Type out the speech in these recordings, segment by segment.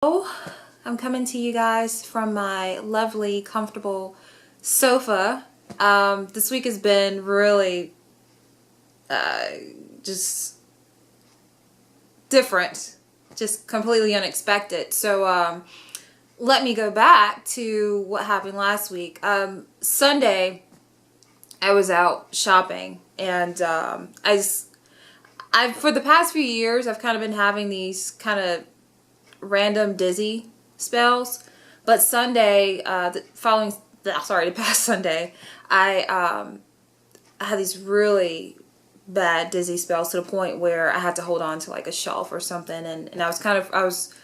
I'm coming to you guys from my lovely, comfortable sofa. This week has been really just different, just completely unexpected. So let me go back to what happened last week. Sunday, I was out shopping, and I've for the past few years, I've kind of been having these kind of random dizzy spells. But Sunday, the past Sunday, I had these really bad dizzy spells to the point where I had to hold on to like a shelf or something, and I was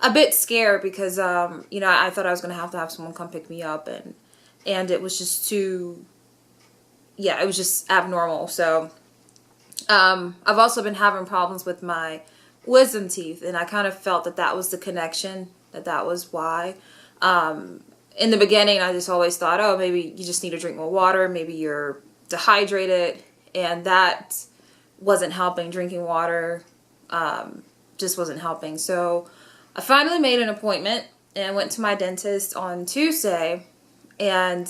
a bit scared because I thought I was gonna have to have someone come pick me up, and it was just it was just abnormal. So I've also been having problems with my wisdom teeth, and I kind of felt that was the connection, that was why. In the beginning, I just always thought, oh, maybe you just need to drink more water, maybe you're dehydrated, and that wasn't helping. Drinking water just wasn't helping. So I finally made an appointment and went to my dentist on Tuesday, and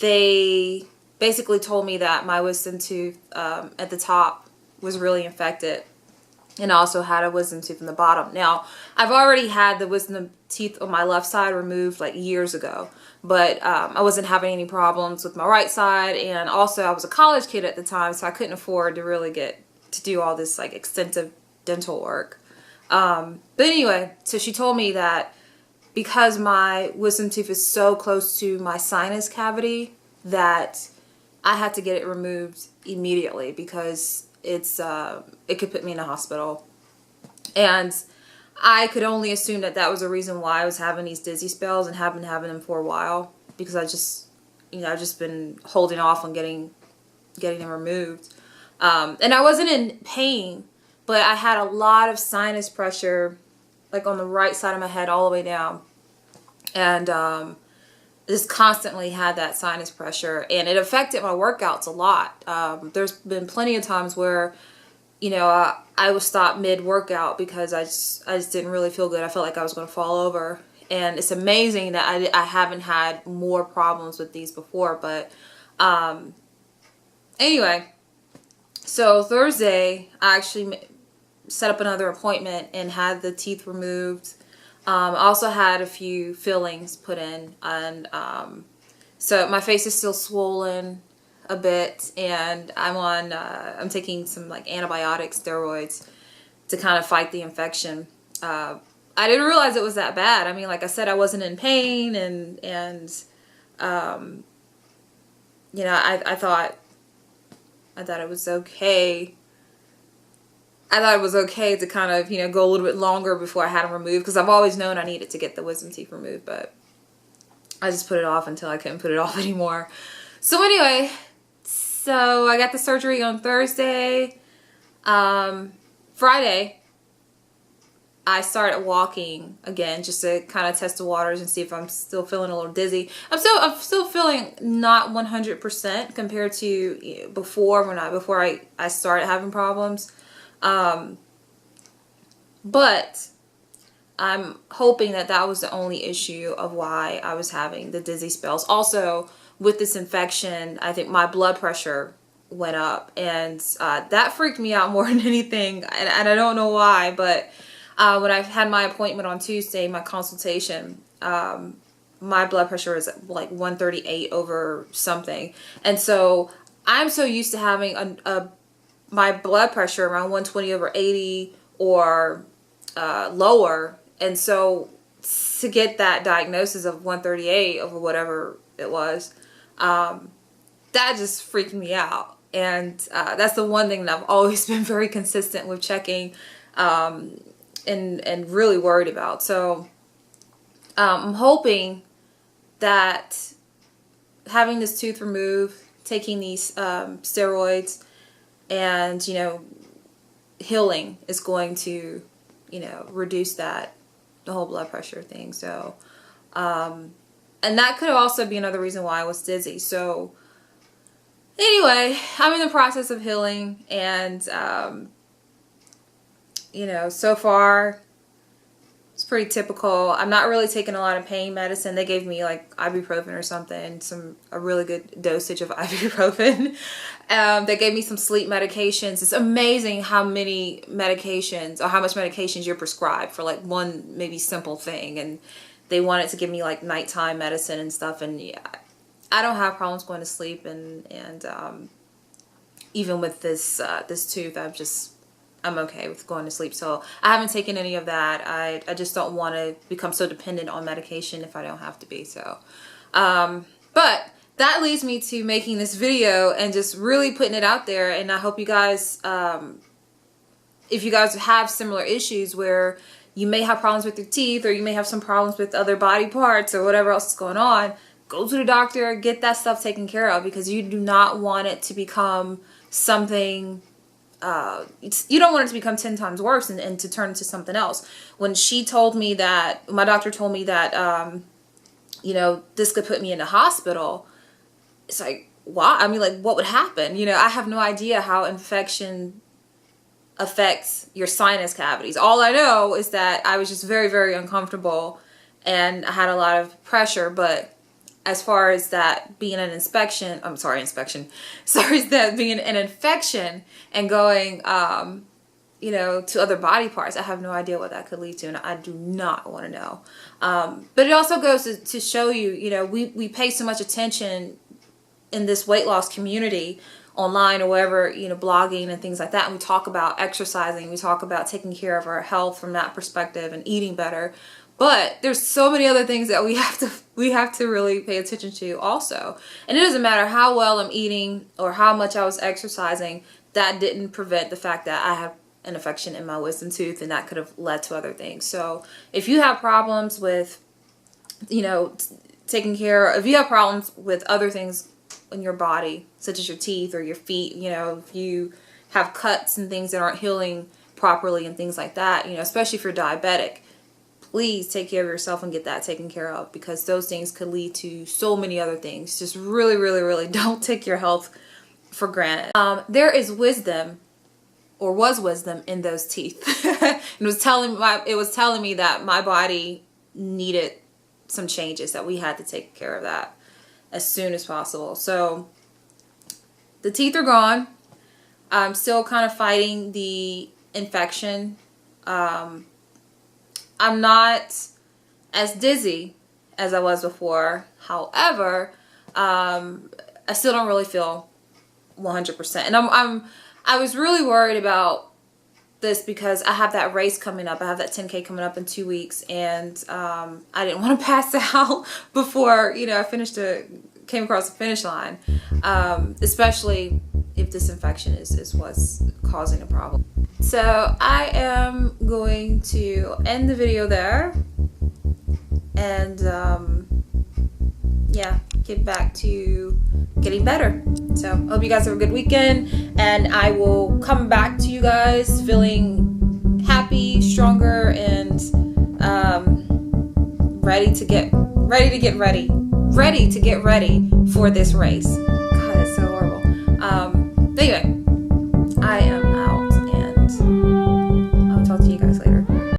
they basically told me that my wisdom tooth at the top was really infected, and I also had a wisdom tooth in the bottom. Now, I've already had the wisdom teeth on my left side removed like years ago, but I wasn't having any problems with my right side, and also I was a college kid at the time, so I couldn't afford to really get to do all this like extensive dental work. But anyway, so she told me that because my wisdom tooth is so close to my sinus cavity that I had to get it removed immediately because it could put me in a hospital. And I could only assume that was the reason why I was having these dizzy spells, and have been having them for a while, because I've just been holding off on getting them removed. And I wasn't in pain, but I had a lot of sinus pressure, like on the right side of my head all the way down. And just constantly had that sinus pressure, and it affected my workouts a lot. There's been plenty of times where, I would stop mid-workout because I just didn't really feel good. I felt like I was going to fall over. And it's amazing that I haven't had more problems with these before. But anyway, so Thursday, I actually set up another appointment and had the teeth removed. I also had a few fillings put in, and so my face is still swollen a bit, and I'm taking some like antibiotic steroids to kind of fight the infection. I didn't realize it was that bad. I mean, like I said, I wasn't in pain, and I thought it was okay. I thought it was okay to kind of, go a little bit longer before I had them removed, because I've always known I needed to get the wisdom teeth removed, but I just put it off until I couldn't put it off anymore. So anyway, so I got the surgery on Thursday. Friday, I started walking again just to kind of test the waters and see if I'm still feeling a little dizzy. I'm still feeling not 100% compared to before I started having problems. But I'm hoping that was the only issue of why I was having the dizzy spells. Also, with this infection, I think my blood pressure went up, and that freaked me out more than anything, and I don't know why, but when I had my appointment on Tuesday, my consultation, my blood pressure is like 138 over something, and so I'm so used to having my blood pressure around 120 over 80 or lower, and so to get that diagnosis of 138 over whatever it was, that just freaked me out. And that's the one thing that I've always been very consistent with checking and really worried about. So I'm hoping that having this tooth removed, taking these steroids, and healing is going to reduce the whole blood pressure thing. So and that could also be another reason why I was dizzy. So anyway, I'm in the process of healing, and so far It's pretty typical. I'm not really taking a lot of pain medicine. They gave me like ibuprofen or something, a really good dosage of ibuprofen. They gave me some sleep medications. It's amazing how many medications or how much medications you're prescribed for like one maybe simple thing. And they wanted to give me like nighttime medicine and stuff. And yeah, I don't have problems going to sleep. And even with this this tooth, I'm okay with going to sleep. So I haven't taken any of that. I just don't want to become so dependent on medication if I don't have to be. So, but that leads me to making this video and just really putting it out there. And I hope you guys, if you guys have similar issues where you may have problems with your teeth or you may have some problems with other body parts or whatever else is going on, go to the doctor, get that stuff taken care of, because you do not want it to become something, you don't want it to become 10 times worse and to turn into something else. When she told me that, my doctor told me that, you know, this could put me in the hospital, it's like, why? I mean, like, what would happen? You know, I have no idea how infection affects your sinus cavities. All I know is that I was just very, very uncomfortable and I had a lot of pressure. But as far as that being an inspection, as that being an infection and going, you know, to other body parts, I have no idea what that could lead to, and I do not want to know. But it also goes to show you, you know, we pay so much attention in this weight loss community online or wherever, you know, blogging and things like that, and we talk about exercising, we talk about taking care of our health from that perspective and eating better. But there's so many other things that we have to really pay attention to also. And it doesn't matter how well I'm eating or how much I was exercising, that didn't prevent the fact that I have an infection in my wisdom tooth, and that could have led to other things. So if you have problems with, you know, if you have problems with other things in your body, such as your teeth or your feet, you know, if you have cuts and things that aren't healing properly and things like that, you know, especially if you're diabetic, please take care of yourself and get that taken care of, because those things could lead to so many other things. Just really, really, really don't take your health for granted. There is wisdom, or was wisdom, in those teeth. It was telling me that my body needed some changes, that we had to take care of that as soon as possible. So the teeth are gone. I'm still kind of fighting the infection. I'm not as dizzy as I was before. However, I still don't really feel 100%. And I was really worried about this because I have that race coming up. I have that 10K coming up in 2 weeks, and I didn't want to pass out before, you know, I came across the finish line, especially if this infection is what's causing a problem. So I am going to end the video there, and yeah, get back to getting better. So I hope you guys have a good weekend, and I will come back to you guys feeling happy, stronger, and ready to get ready for this race. God, that's so horrible. But anyway,